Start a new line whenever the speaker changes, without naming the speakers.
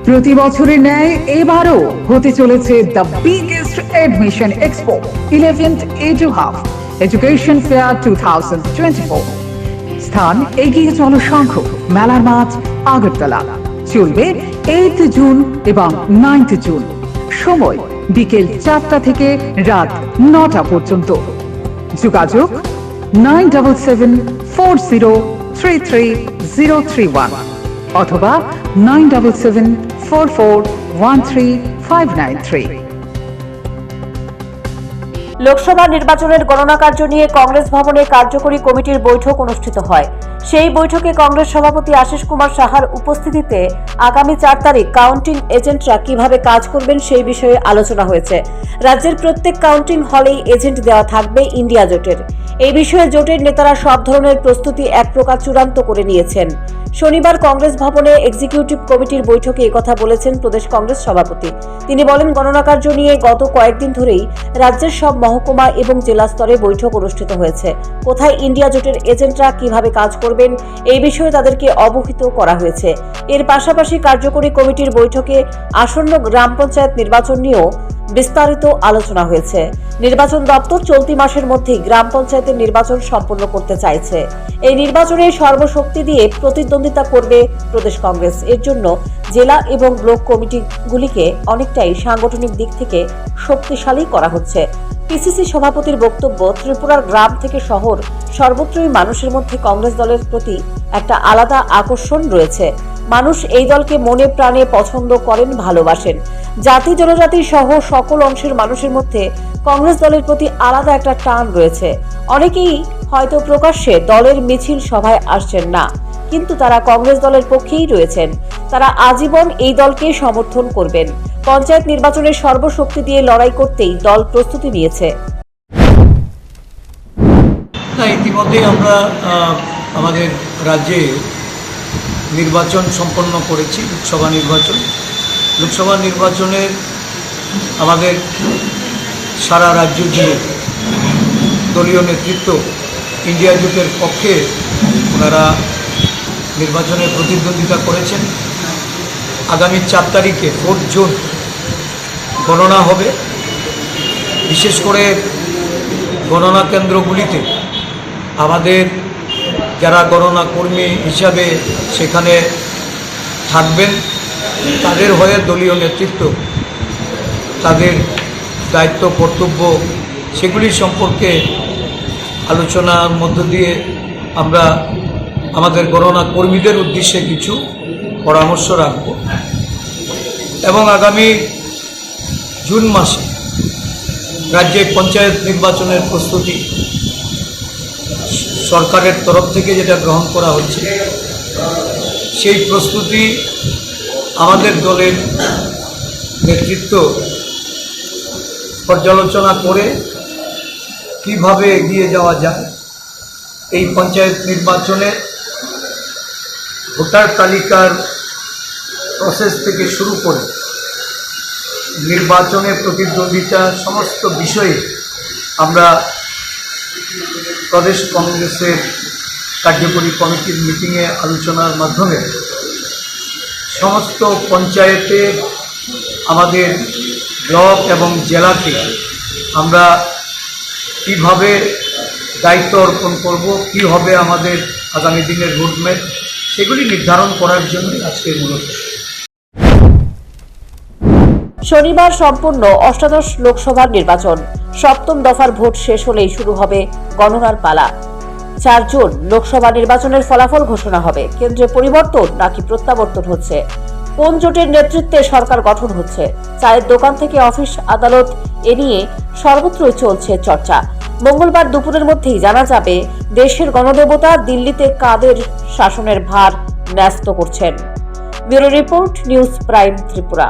প্রতি বছরের ন্যায় এবারও হতে চলেছে the biggest admission expo 11th edu hub education fair 2024। স্থান এগিয়ে চলো শঙ্খ, মেলার মাঠ, আগরতলা। চলবে 8 জুন এবং 9 জুন। সময় বিকেল 4টা থেকে রাত 9টা পর্যন্ত। যোগাযোগ 9774033031 অথবা 9774413593।
লোকসভা নির্বাচনের গণনা কার্য নিয়ে কংগ্রেস ভবনে কার্যকরী কমিটির বৈঠক অনুষ্ঠিত হয়। সেই বৈঠকে কংগ্রেস সভাপতি আশিস কুমার সাহার উপস্থিতিতে আগামী 4 তারিখ কাউন্টিং এজেন্টরা কিভাবে কাজ করবেন সেই বিষয়ে আলোচনা হয়েছে। রাজ্যের প্রত্যেক কাউন্টিং হলেই এজেন্ট দেওয়া থাকবে ইন্ডিয়া জোটের। এই বিষয়ে জোটের নেতারা সব ধরনের প্রস্তুতি এক প্রকার চূড়ান্ত করে নিয়েছেন। শনিবার কংগ্রেস ভবনে এক্সিকিউটিভ কমিটির বৈঠকে একথা বলেছেন প্রদেশ কংগ্রেস সভাপতি। তিনি বলেন, গণনা কার্য নিয়ে গত কয়েকদিন ধরেই রাজ্যের সব মহকুমা এবং জেলা স্তরে বৈঠক অনুষ্ঠিত হয়েছে। কোথায় ইন্ডিয়া জোটের এজেন্টরা কিভাবে কাজ করবেন এই বিষয়ে তাদেরকে অবহিত করা হয়েছে। এর পাশাপাশি কার্যকরী কমিটির বৈঠকে আসন্ন গ্রাম পঞ্চায়েত নির্বাচন নিয়েও বিস্তারিত আলোচনা হয়েছে। নির্বাচন দপ্তর চলতি মাসের মধ্যেই গ্রাম পঞ্চায়েতের নির্বাচন সম্পন্ন করতে চাইছে। এই নির্বাচনে সর্বশক্তি দিয়ে প্রতিদ্বন্দ্বিতা করবে প্রদেশ কংগ্রেস। এর জন্য জেলা এবং ব্লক কমিটিগুলিকে অনেকটাই সাংগঠনিক দিক থেকে শক্তিশালী করা হচ্ছে। পিসিসি সভাপতির বক্তব্য, ত্রিপুরার গ্রাম থেকে শহর সর্বত্রই মানুষের মধ্যে কংগ্রেস দলের প্রতি একটা আলাদা আকর্ষণ রয়েছে। মানুষ এই দলকে মনে প্রাণে পছন্দ করেন, ভালোবাসেন। জাতি জনজাতি সহ সকল অংশের মানুষের মধ্যে কংগ্রেস দলের প্রতি আলাদা একটা টান রয়েছে। অনেকেই হয়তো প্রকাশ্যে দলের মিছিল সভায় আসছেন না, কিন্তু তারা কংগ্রেস দলের পক্ষেই রয়েছেন। তারা আজীবন এই দলকে সমর্থন করবেন। পঞ্চায়েত নির্বাচনের সর্বশক্তি দিয়ে লড়াই করতেই দল প্রস্তুতি নিয়েছে।
ইতিমধ্যেই আমরা আমাদের রাজ্যে নির্বাচন সম্পন্ন করেছি, লোকসভা নির্বাচনের আমাদের সারা রাজ্য জুড়ে দলীয় নেতৃত্ব ইন্ডিয়া জোটের পক্ষে ওনারা নির্বাচনে প্রতিদ্বন্দ্বিতা করেছেন। আগামী 4 তারিখে 4 জুন গণনা হবে। বিশেষ করে গণনা কেন্দ্রগুলিতে আমাদের যারা গণনা কর্মী হিসাবে সেখানে থাকবেন, তাদের হয়ে দলীয় নেতৃত্ব তাদের দায়িত্ব কর্তব্য সেগুলি সম্পর্কে আলোচনার মধ্য দিয়ে আমরা আমাদের গণনা কর্মীদের উদ্দেশ্যে কিছু পরামর্শ রাখব এবং আগামী জুন মাসে রাজ্যে পঞ্চায়েত নির্বাচনের প্রস্তুতি সরকারের তরফ থেকে যেটা গ্রহণ করা হচ্ছে সেই প্রস্তুতি আমাদের দলের নেতৃত্ব পর্যালোচনা করে কিভাবে এগিয়ে যাওয়া যায়। এই পঞ্চায়েত নির্বাচনে ভোটার তালিকার প্রসেস থেকে শুরু করে নির্বাচনে প্রতিদ্বন্দ্বিতা সমস্ত বিষয়ে আমরা প্রদেশ কংগ্রেসের কার্যকরী কমিটির মিটিংয়ে আলোচনার মাধ্যমে সমস্ত পঞ্চায়েতে আমাদের ব্লক এবং জেলাকে আমরা কীভাবে দায়িত্ব অর্পণ করব, কী হবে আমাদের আগামী দিনের রোডম্যাপ, সেগুলি নির্ধারণ করার জন্য আজকে মূলত।
শনিবার সম্পূর্ণ অষ্টাদশ লোকসভার নির্বাচন। 7ম দফার ভোট শেষ হলেই শুরু হবে গণনার পালা। 4 জুন লোকসভা নির্বাচনের ফলাফল ঘোষণা হবে। কেন্দ্রে পরিবর্তন নাকি প্রত্যাবর্তন হচ্ছে? কোন জোটের নেতৃত্বে সরকার গঠন হচ্ছে? চায়ের দোকান থেকে অফিস আদালত এ নিয়ে সর্বত্রই চলছে চর্চা। মঙ্গলবার দুপুরের মধ্যেই জানা যাবে দেশের গণদেবতা দিল্লিতে কাদের শাসনের ভার ন্যস্ত করছেন। Bureau report, news prime Tripura.